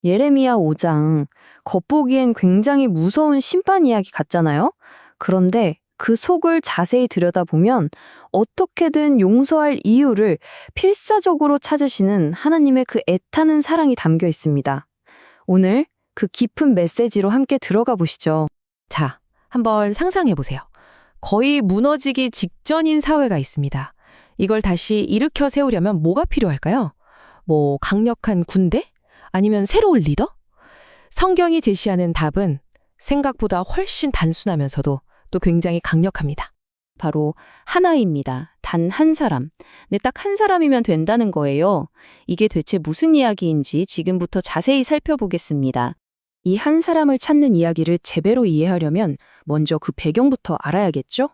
예레미야 5장, 겉보기엔 굉장히 무서운 심판 이야기 같잖아요? 그런데 그 속을 자세히 들여다보면 어떻게든 용서할 이유를 필사적으로 찾으시는 하나님의 그 애타는 사랑이 담겨 있습니다. 오늘 그 깊은 메시지로 함께 들어가 보시죠. 자, 한번 상상해 보세요. 거의 무너지기 직전인 사회가 있습니다. 이걸 다시 일으켜 세우려면 뭐가 필요할까요? 뭐 강력한 군대? 아니면 새로운 리더? 성경이 제시하는 답은 생각보다 훨씬 단순하면서도 또 굉장히 강력합니다. 바로 하나입니다. 단 한 사람. 네, 딱 한 사람이면 된다는 거예요. 이게 대체 무슨 이야기인지 지금부터 자세히 살펴보겠습니다. 이 한 사람을 찾는 이야기를 제대로 이해하려면 먼저 그 배경부터 알아야겠죠?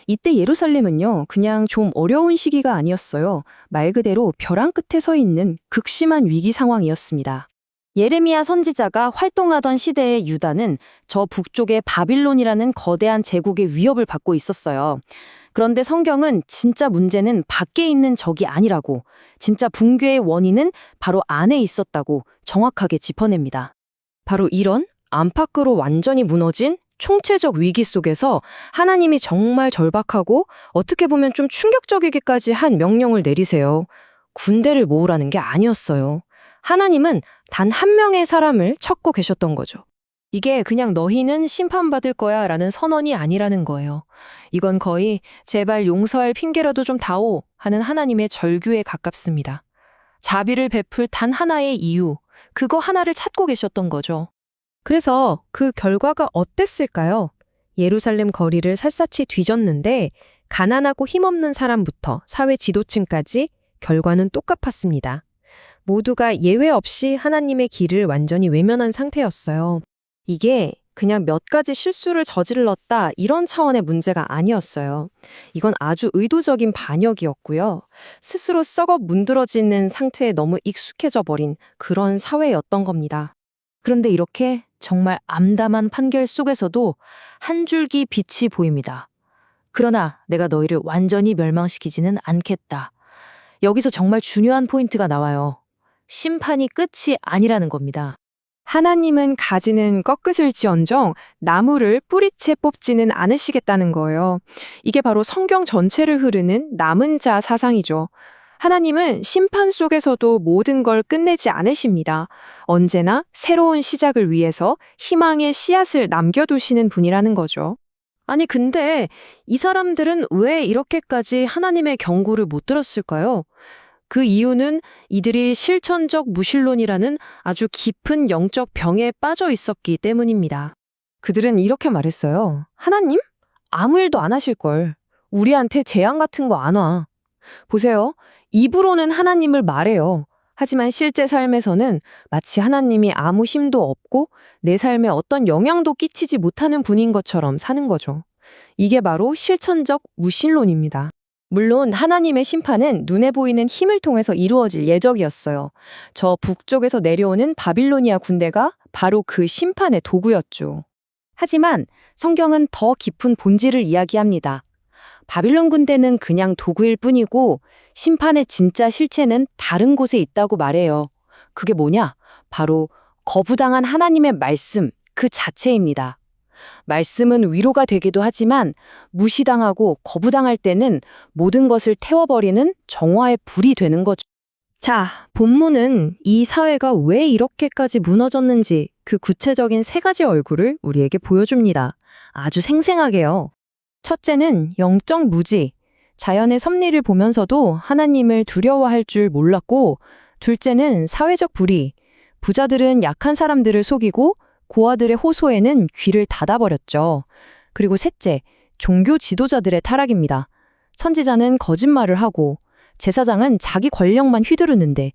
이때 예루살렘은요, 그냥 좀 어려운 시기가 아니었어요. 말 그대로 벼랑 끝에 서 있는 극심한 위기 상황이었습니다. 예레미야 선지자가 활동하던 시대의 유다는 저 북쪽의 바빌론이라는 거대한 제국의 위협을 받고 있었어요. 그런데 성경은 진짜 문제는 밖에 있는 적이 아니라고, 진짜 붕괴의 원인은 바로 안에 있었다고 정확하게 짚어냅니다. 바로 이런 안팎으로 완전히 무너진 총체적 위기 속에서 하나님이 정말 절박하고 어떻게 보면 좀 충격적이기까지 한 명령을 내리세요. 군대를 모으라는 게 아니었어요. 하나님은 단 한 명의 사람을 찾고 계셨던 거죠. 이게 그냥 너희는 심판받을 거야 라는 선언이 아니라는 거예요. 이건 거의 제발 용서할 핑계라도 좀 다오 하는 하나님의 절규에 가깝습니다. 자비를 베풀 단 하나의 이유, 그거 하나를 찾고 계셨던 거죠. 그래서 그 결과가 어땠을까요? 예루살렘 거리를 샅샅이 뒤졌는데 가난하고 힘없는 사람부터 사회 지도층까지 결과는 똑같았습니다. 모두가 예외 없이 하나님의 길을 완전히 외면한 상태였어요. 이게 그냥 몇 가지 실수를 저질렀다 이런 차원의 문제가 아니었어요. 이건 아주 의도적인 반역이었고요. 스스로 썩어 문드러지는 상태에 너무 익숙해져 버린 그런 사회였던 겁니다. 그런데 이렇게 정말 암담한 판결 속에서도 한 줄기 빛이 보입니다. 그러나 내가 너희를 완전히 멸망시키지는 않겠다. 여기서 정말 중요한 포인트가 나와요. 심판이 끝이 아니라는 겁니다. 하나님은 가지는 꺾으실지언정 나무를 뿌리채 뽑지는 않으시겠다는 거예요. 이게 바로 성경 전체를 흐르는 남은 자 사상이죠. 하나님은 심판 속에서도 모든 걸 끝내지 않으십니다. 언제나 새로운 시작을 위해서 희망의 씨앗을 남겨두시는 분이라는 거죠. 아니, 근데 이 사람들은 왜 이렇게까지 하나님의 경고를 못 들었을까요? 그 이유는 이들이 실천적 무신론이라는 아주 깊은 영적 병에 빠져 있었기 때문입니다. 그들은 이렇게 말했어요. 하나님? 아무 일도 안 하실걸. 우리한테 재앙 같은 거 안 와. 보세요. 입으로는 하나님을 말해요. 하지만 실제 삶에서는 마치 하나님이 아무 힘도 없고 내 삶에 어떤 영향도 끼치지 못하는 분인 것처럼 사는 거죠. 이게 바로 실천적 무신론입니다. 물론 하나님의 심판은 눈에 보이는 힘을 통해서 이루어질 예정이었어요. 저 북쪽에서 내려오는 바빌로니아 군대가 바로 그 심판의 도구였죠. 하지만 성경은 더 깊은 본질을 이야기합니다. 바빌론 군대는 그냥 도구일 뿐이고 심판의 진짜 실체는 다른 곳에 있다고 말해요. 그게 뭐냐? 바로 거부당한 하나님의 말씀 그 자체입니다. 말씀은 위로가 되기도 하지만 무시당하고 거부당할 때는 모든 것을 태워버리는 정화의 불이 되는 거죠. 자, 본문은 이 사회가 왜 이렇게까지 무너졌는지 그 구체적인 세 가지 얼굴을 우리에게 보여줍니다. 아주 생생하게요. 첫째는 영적 무지. 자연의 섭리를 보면서도 하나님을 두려워할 줄 몰랐고, 둘째는 사회적 불의. 부자들은 약한 사람들을 속이고 고아들의 호소에는 귀를 닫아버렸죠. 그리고 셋째, 종교 지도자들의 타락입니다. 선지자는 거짓말을 하고 제사장은 자기 권력만 휘두르는데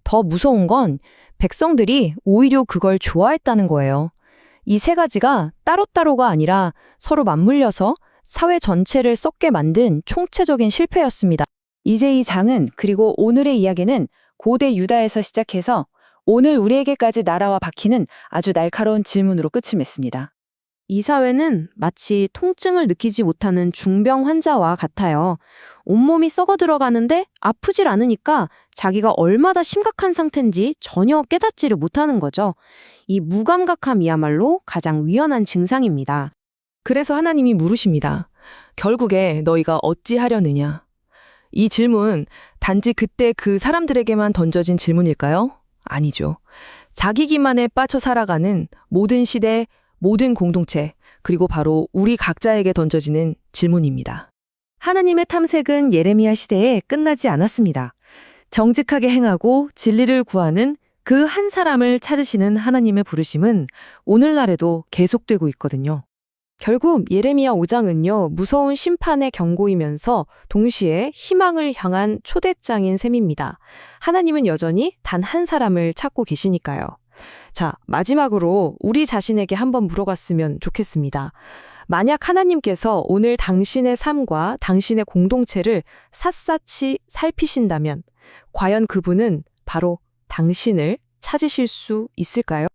더 무서운 건 백성들이 오히려 그걸 좋아했다는 거예요. 이 세 가지가 따로따로가 아니라 서로 맞물려서 사회 전체를 썩게 만든 총체적인 실패였습니다. 이제 이 장은 그리고 오늘의 이야기는 고대 유다에서 시작해서 오늘 우리에게까지 날아와 박히는 아주 날카로운 질문으로 끝을 맺습니다. 이 사회는 마치 통증을 느끼지 못하는 중병 환자와 같아요. 온몸이 썩어 들어가는데 아프질 않으니까 자기가 얼마나 심각한 상태인지 전혀 깨닫지를 못하는 거죠. 이 무감각함이야말로 가장 위험한 증상입니다. 그래서 하나님이 물으십니다. 결국에 너희가 어찌하려느냐? 이 질문 단지 그때 그 사람들에게만 던져진 질문일까요? 아니죠. 자기 기만에 빠져 살아가는 모든 시대, 모든 공동체, 그리고 바로 우리 각자에게 던져지는 질문입니다. 하나님의 탐색은 예레미야 시대에 끝나지 않았습니다. 정직하게 행하고 진리를 구하는 그 한 사람을 찾으시는 하나님의 부르심은 오늘날에도 계속되고 있거든요. 결국 예레미야 5장은요, 무서운 심판의 경고이면서 동시에 희망을 향한 초대장인 셈입니다. 하나님은 여전히 단 한 사람을 찾고 계시니까요. 자, 마지막으로 우리 자신에게 한번 물어봤으면 좋겠습니다. 만약 하나님께서 오늘 당신의 삶과 당신의 공동체를 샅샅이 살피신다면, 과연 그분은 바로 당신을 찾으실 수 있을까요?